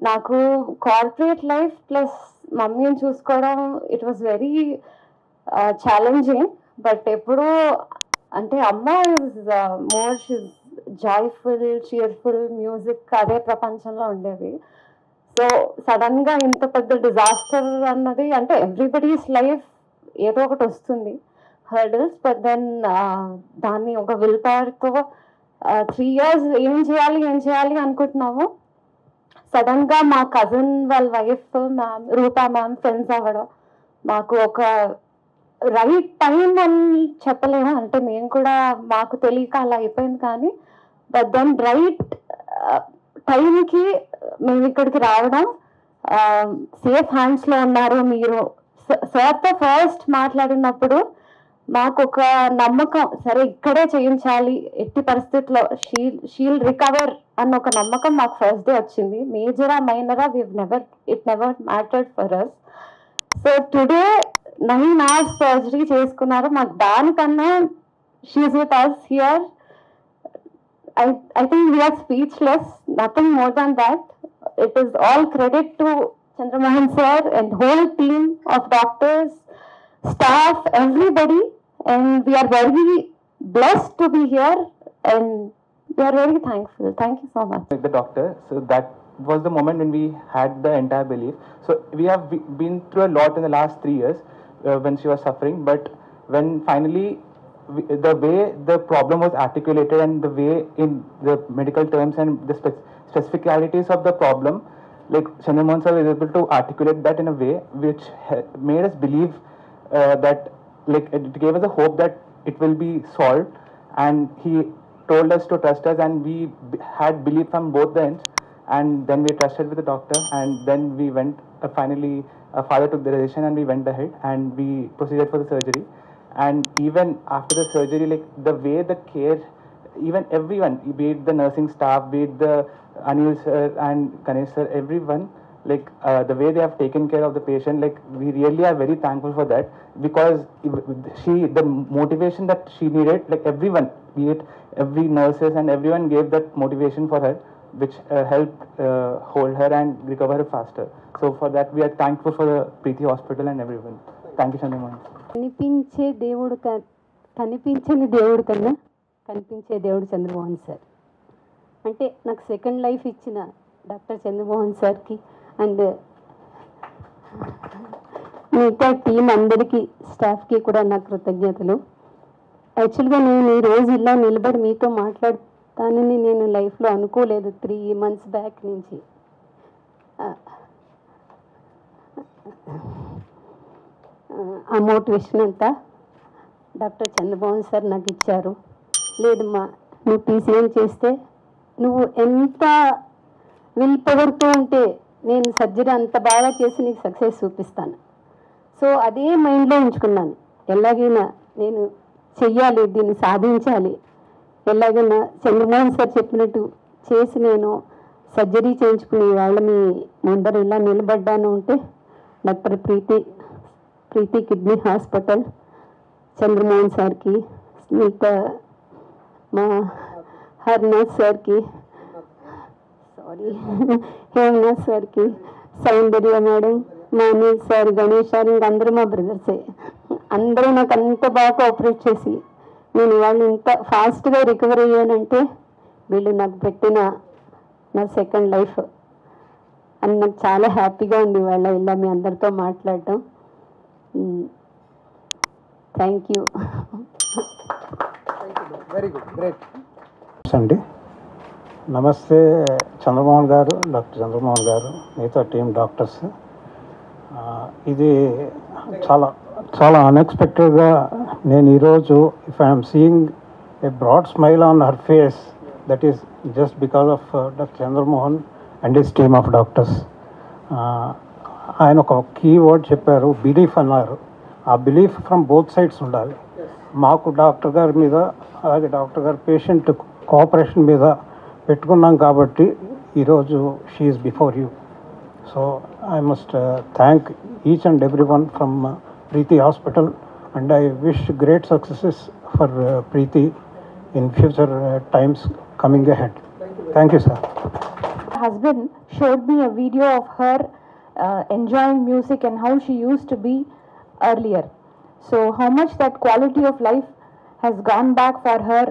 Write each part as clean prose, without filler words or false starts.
నాకు corporate life plus మమ్మీని చూసుకోవడం it was very challenging. But ఎప్పుడూ అంటే అమ్మ is more she's joyful, cheerful, music అదే ప్రపంచంలో ఉండేది. సో సడన్గా ఇంత పెద్ద డిజాస్టర్ అన్నది అంటే ఎవ్రీబడీస్ లైఫ్ ఏదో ఒకటి వస్తుంది హర్డల్స్. బట్ దెన్ దాన్ని ఒక విల్ పవర్తో 3 years ఏం చేయాలి అనుకుంటున్నాము. సడన్గా మా కజిన్ వాళ్ళ వైఫ్ మ్యామ్ రూపా మ్యామ్ ఫ్రెండ్స్ అవ్వడం మాకు ఒక రైట్ టైం అని చెప్పలేము. అంటే మేము కూడా మాకు తెలియక అలా అయిపోయింది. కానీ బట్ దెన్ రైట్ టైంకి మేము ఇక్కడికి రావడం, సేఫ్ హ్యాండ్స్లో ఉన్నారు మీరు. సార్తో ఫస్ట్ మాట్లాడినప్పుడు మాకు ఒక నమ్మకం, సరే ఇక్కడే చేయించాలి ఎట్టి పరిస్థితుల్లో, షీల్ రికవర్ అన్న ఒక నమ్మకం మాకు ఫస్ట్ డే వచ్చింది. మేజరా మైనరా it never mattered for us. So today 9 hours surgery చేసుకున్నారు. మాకు దానికన్నా షీఈ్ with us here. I think we are speechless, nothing more than that. It is all credit to Chandramohan sir and whole team of doctors, staff, everybody, and we are very blessed to be here and we are very thankful. Thank you so much. The doctor, so that was the moment when we had the entire belief. So we have been through a lot in the last 3 years when she was suffering, but when finally the way the problem was articulated and the way in the medical terms and the specificalities of the problem, like Chandramohan sir was able to articulate that in a way which made us believe that, like, it gave us a hope that it will be solved, and he told us to trust us, and we had belief from both the ends, and then we trusted with the doctor, and then we went finally father took the decision and we went ahead and we proceeded for the surgery. And even after the surgery, like the way the care, even everyone, be it the nursing staff, be it the Anil sir and Ganesh sir, everyone, like the way they have taken care of the patient, like we really are very thankful for that, because the motivation that she needed, like everyone, be it every nurses and everyone gave that motivation for her, which helped hold her and recover her faster. So for that we are thankful for the Preeti Hospital and everyone. Thank you, Chandramohan. కనిపించని దేవుడు కన్నా కనిపించే దేవుడు Chandramohan sir. అంటే నాకు second life ఇచ్చిన doctor Chandramohan సార్కి and మిగతా టీం అందరికీ, స్టాఫ్కి కూడా నా కృతజ్ఞతలు. యాక్చువల్గా నేను ఈ రోజు ఇలా నిలబడి మీతో మాట్లాడతానని నేను లైఫ్లో అనుకోలేదు 3 months బ్యాక్ నుంచి. ఆ మోటివేషన్ అంతా డాక్టర్ చంద్రమోహన్ సార్ నాకు ఇచ్చారు. లేదమ్మా, నువ్వు PCM చేస్తే నువ్వు ఎంత విల్ పవర్తో ఉంటే నేను సర్జరీ అంత బాగా చేసి నీకు సక్సెస్ చూపిస్తాను. సో అదే మైండ్లో ఉంచుకున్నాను. ఎలాగైనా నేను చెయ్యాలి, దీన్ని సాధించాలి, ఎలాగైనా చంద్రమోహన్ సార్ చెప్పినట్టు చేసి నేను సర్జరీ చేయించుకుని వాళ్ళ మీ ముందర ఇలా నిలబడ్డాను ఉంటే డాక్టర్ ప్రీతి కిడ్నీ హాస్పిటల్, చంద్రమోహన్ సార్కి, మిగతా మా హర్నాథ్ సార్కి, హేమనాథ్ సార్కి, సౌందర్య మేడం, మా అనిల్ సార్, గణేష్ సార్, ఇంకందరూ మా బ్రదర్సే. అందరూ నాకు అంత బాగా కోఆపరేట్ చేసి నేను వాళ్ళు ఇంత ఫాస్ట్గా రికవర్ అయ్యానంటే వీళ్ళు నాకు పెట్టిన నా సెకండ్ లైఫ్ అని నాకు చాలా హ్యాపీగా ఉంది వాళ్ళ ఇలా మీ అందరితో మాట్లాడటం. Thank you. Very good, great అండి. నమస్తే చంద్రమోహన్ గారు, డాక్టర్ చంద్రమోహన్ గారు, మిగతా టీం డాక్టర్స్. ఇది చాలా చాలా అన్ఎక్స్పెక్టెడ్గా నేను ఈరోజు if I'm seeing a broad smile on her face, that is just because of doctor Chandramohan and his team of doctors. ఆయన ఒక కీ వర్డ్ చెప్పారు, బిలీఫ్ అన్నారు. ఆ బిలీఫ్ ఫ్రమ్ బోత్ సైడ్స్ ఉండాలి. మాకు డాక్టర్ గారి మీద, అలాగే డాక్టర్ గారు పేషెంట్ కోఆపరేషన్ మీద పెట్టుకున్నాం కాబట్టి ఈరోజు she is before you. So I must thank each and every one from Preethi hospital, and I wish great successes for Preethi in future times coming ahead. Thank you sir. Husband showed me a video of her enjoying music and how she used to be earlier. So how much that quality of life has gone back for her,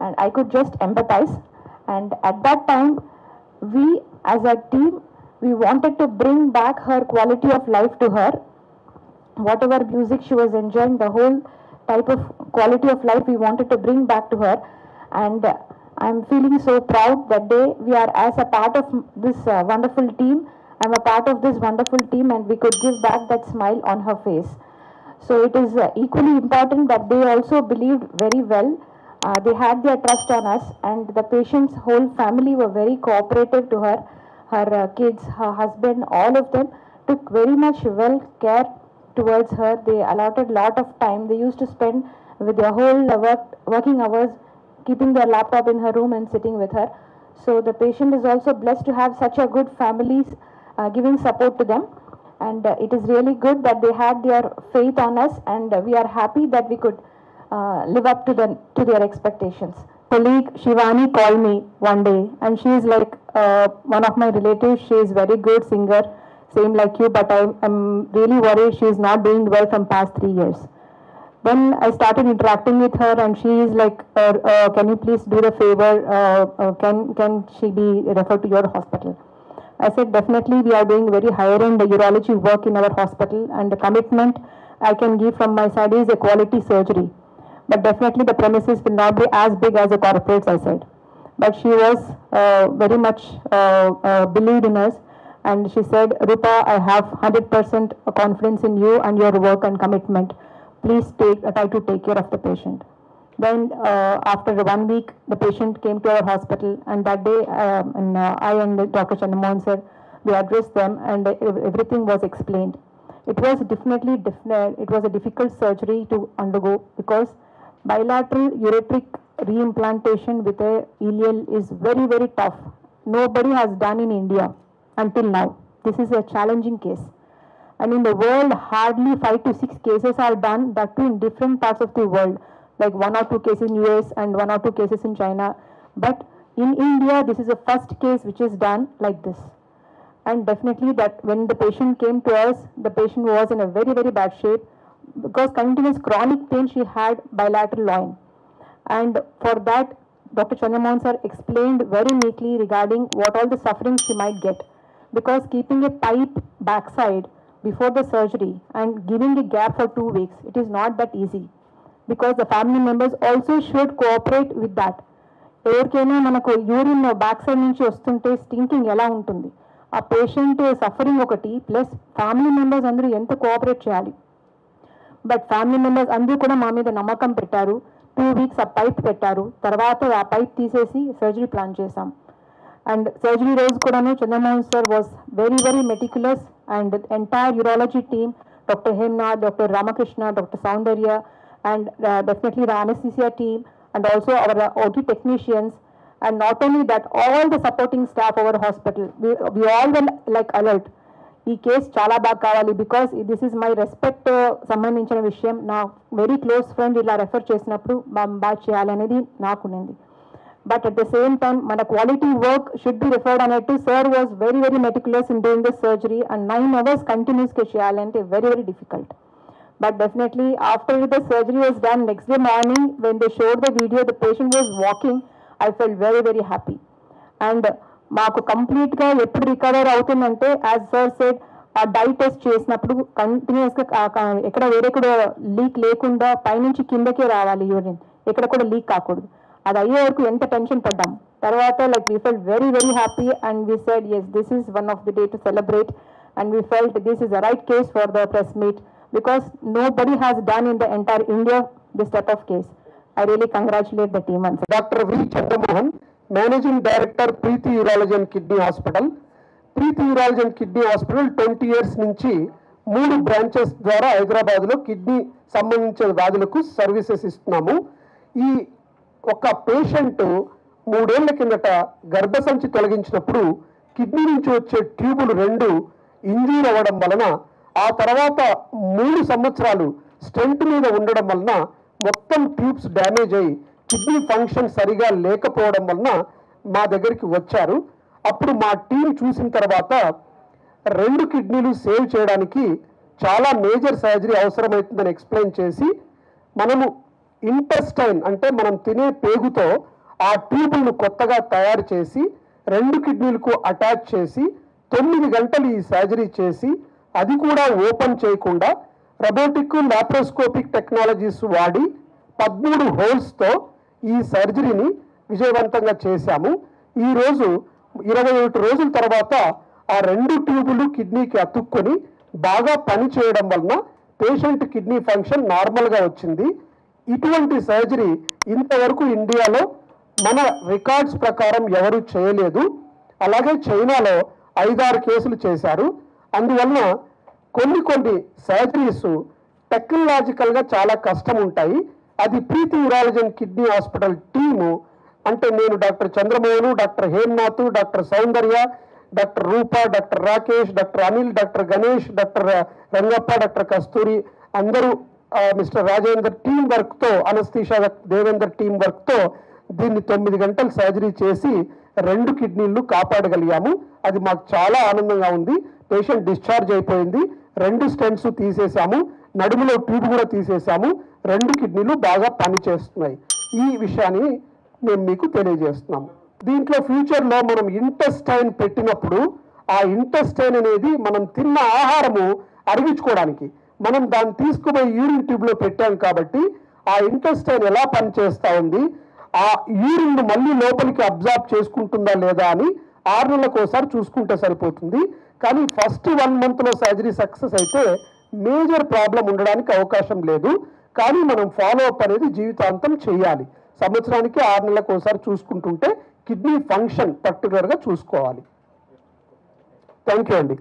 and I could just empathize. And at that time, we as a team, we wanted to bring back her quality of life to her. Whatever music she was enjoying, the whole type of quality of life we wanted to bring back to her. And I'm feeling so proud that day we are as a part of this wonderful team. I'm a part of this wonderful team, and we could give back that smile on her face. So it is equally important that they also believed very well. They had their trust on us, and the patient's whole family were very cooperative to her. Her kids, her husband, all of them took very much well care towards her. They allotted lot of time. They used to spend with their whole working hours, keeping their laptop in her room and sitting with her. So the patient is also blessed to have such a good families giving support to them. And it is really good that they had their faith on us, and we are happy that we could live up to their expectations. Colleague Shivani called me one day, and she is like one of my relatives. She is very good singer, same like you, but I'm really worried she is not doing well from past 3 years. Then I started interacting with her, and she is like, can you please do the favor, can she be referred to your hospital? I said, definitely we are doing very higher end urology work in our hospital, and the commitment I can give from my side is a quality surgery. But definitely the premises will not be as big as the corporates, I said. But she was very much believed in us, and she said, Rupa, I have 100% confidence in you and your work and commitment. Please try to take care of the patient. Then after 1 week, the patient came to our hospital, and that day I and Dr. Chandramohan sir, we addressed them, and everything was explained. It was definitely it was a difficult surgery to undergo, because bilateral ureteric reimplantation with a ileal is very, very tough. Nobody has done in India until now. This is a challenging case. And in the world, hardly 5 to 6 cases are done, that too in different parts of the world, like 1 or 2 cases in US and 1 or 2 cases in China. But in India, this is the first case which is done like this. And definitely that when the patient came to us, the patient was in a very, very bad shape, because continuous chronic pain she had bilateral loin. And for that, Dr. Chandramohan sir explained very neatly regarding what all the suffering she might get. Because keeping a pipe backside before the surgery and giving a gap for 2 weeks, it is not that easy. Because the family members also should cooperate with that. ఎవరికైనా మనకు urine back side నుంచి వస్తుంటే stinking ఎలా ఉంటుంది, ఆ patient suffering ఒకటి, plus family members అందరూ ఎంత కోఆపరేట్ చేయాలి. బట్ ఫ్యామిలీ మెంబర్స్ అందరూ కూడా మా మీద నమ్మకం పెట్టారు. 2 weeks ఆ పైప్ పెట్టారు. తర్వాత ఆ పైప్ తీసేసి సర్జరీ ప్లాన్ చేశాం. అండ్ సర్జరీ రోజు కూడాను Chandramohan sir was very, very meticulous, and entire urology team, doctor Hemnath, doctor Ramakrishna, doctor Soundarya, and definitely the anesthesia team, and also our OT technicians, and not only that, all the supporting staff of our hospital, we all were like alert. ఈ case చాలా బాగా కావాలి, because this is my respect సంబంధించిన విషయం. నా very close friend ఇలా refer చేసినప్పుడు బాగా చేయాలనేది నాకునింది. But at the same time మన quality work should be referred అన్నట్టు sir was very, very meticulous in doing this surgery, and 9 hours కంటిన్యూస్గా చేయాలంటే very, very difficult. But definitely after the surgery was done, next day morning when they showed the video, the patient was walking, I felt very, very happy. And మాకు కంప్లీట్గా ఎప్పుడు recover అవుతుందంటే, as sir said, ఆ die test చేసినప్పుడు కంటిన్యూస్గా ఎక్కడ వేరే కూడా లీక్ లేకుండా పైనుంచి కిందకే రావాలి యూరిన్, ఎక్కడ కూడా లీక్ కాకూడదు. అది అయ్యే వరకు ఎంత టెన్షన్ పడ్డాం. తర్వాత like we felt very, very happy, and we said yes, this is one of the day to celebrate, and we felt this is the right case for the press meet, because nobody has done in the entire India this type of case. I really congratulate the team. Dr. V. Chandramohan, Managing Director, Preeti Urology and Kidney Hospital. Preeti Urology and Kidney Hospital 20 years నుంచి 3 branches ద్వారా హైదరాబాద్లో kidney సంబంధించిన వ్యాధులకు services ఇస్తున్నాము. ఈ ఒక patient 3 ఏళ్ల కిందట గర్భసంచి తొలగించినప్పుడు కిడ్నీ నుంచి వచ్చే ట్యూబులు 2 ఇంజూర్ అవ్వడం వలన ఆ తర్వాత 3 సంవత్సరాలు స్టెంట్ మీద ఉండడం వలన మొత్తం ట్యూబ్స్ డ్యామేజ్ అయ్యి కిడ్నీ ఫంక్షన్ సరిగా లేకపోవడం వలన మా దగ్గరికి వచ్చారు. అప్పుడు మా టీం చూసిన తర్వాత 2 కిడ్నీలు సేవ్ చేయడానికి చాలా మేజర్ సర్జరీ అవసరమవుతుందని ఎక్స్ప్లెయిన్ చేసి మనము ఇంటెస్టైన్ అంటే మనం తినే పేగుతో ఆ ట్యూబులను కొత్తగా తయారు చేసి 2 కిడ్నీలకు అటాచ్ చేసి 9 గంటలు ఈ సర్జరీ చేసి అది కూడా ఓపెన్ చేయకుండా రోబోటిక్ లాప్రోస్కోపిక్ టెక్నాలజీస్ వాడి 13 హోల్స్తో ఈ సర్జరీని విజయవంతంగా చేశాము. ఈరోజు 21 రోజుల తర్వాత ఆ 2 ట్యూబులు కిడ్నీకి అతుక్కొని బాగా పని చేయడం వలన పేషెంట్ కిడ్నీ ఫంక్షన్ నార్మల్గా వచ్చింది. ఇటువంటి సర్జరీ ఇంతవరకు ఇండియాలో మన రికార్డ్స్ ప్రకారం ఎవరు చేయలేదు. అలాగే చైనాలో 5-6 కేసులు చేశారు. అందువలన కొన్ని సర్జరీస్ టెక్నాలజికల్గా చాలా కష్టం ఉంటాయి. అది Preethi urology and kidney hospital team అంటే నేను doctor Chandramohan, doctor Hemnath, doctor Soundarya, doctor Roopa, doctor Rakesh, doctor Anil, doctor Ganesh, doctor Rangappa, doctor Kasturi అందరూ మిస్టర్ రాజేందర్ టీం వర్క్తో అనస్థీషా దేవేందర్ టీం వర్క్తో దీన్ని 9 గంటలు సర్జరీ చేసి 2 కిడ్నీలు కాపాడగలిగాము. అది మాకు చాలా ఆనందంగా ఉంది. పేషెంట్ డిశ్చార్జ్ అయిపోయింది. 2 స్టెంట్స్ తీసేసాము, నడుములో ట్యూబ్ కూడా తీసేసాము. 2 కిడ్నీలు బాగా పనిచేస్తున్నాయి. ఈ విషయాన్ని మేము మీకు తెలియజేస్తున్నాము. దీంట్లో ఫ్యూచర్లో మనం ఇంటెస్టైన్ పెట్టినప్పుడు ఆ ఇంటెస్టైన్ అనేది మనం తిన్న ఆహారము అరిగించుకోవడానికి మనం దాన్ని తీసుకుపోయి యూరిన్ ట్యూబ్లో పెట్టాం కాబట్టి ఆ ఇంటెస్టైన్ ఎలా పనిచేస్తూ ఉంది, ఆ యూరిన్ మళ్ళీ లోపలికి అబ్జార్బ్ చేసుకుంటుందా లేదా అని 6 నెలలకు ఒకసారి చూసుకుంటే సరిపోతుంది. కానీ ఫస్ట్ 1 మంత్లో సర్జరీ సక్సెస్ అయితే మేజర్ ప్రాబ్లం ఉండడానికి అవకాశం లేదు. కానీ మనం ఫాలో అప్ అనేది జీవితాంతం చేయాలి. సంవత్సరానికి 6 నెలలకు ఒకసారి చూసుకుంటుంటే కిడ్నీ ఫంక్షన్ పర్టికులర్గా చూసుకోవాలి. థ్యాంక్ యూ అండి.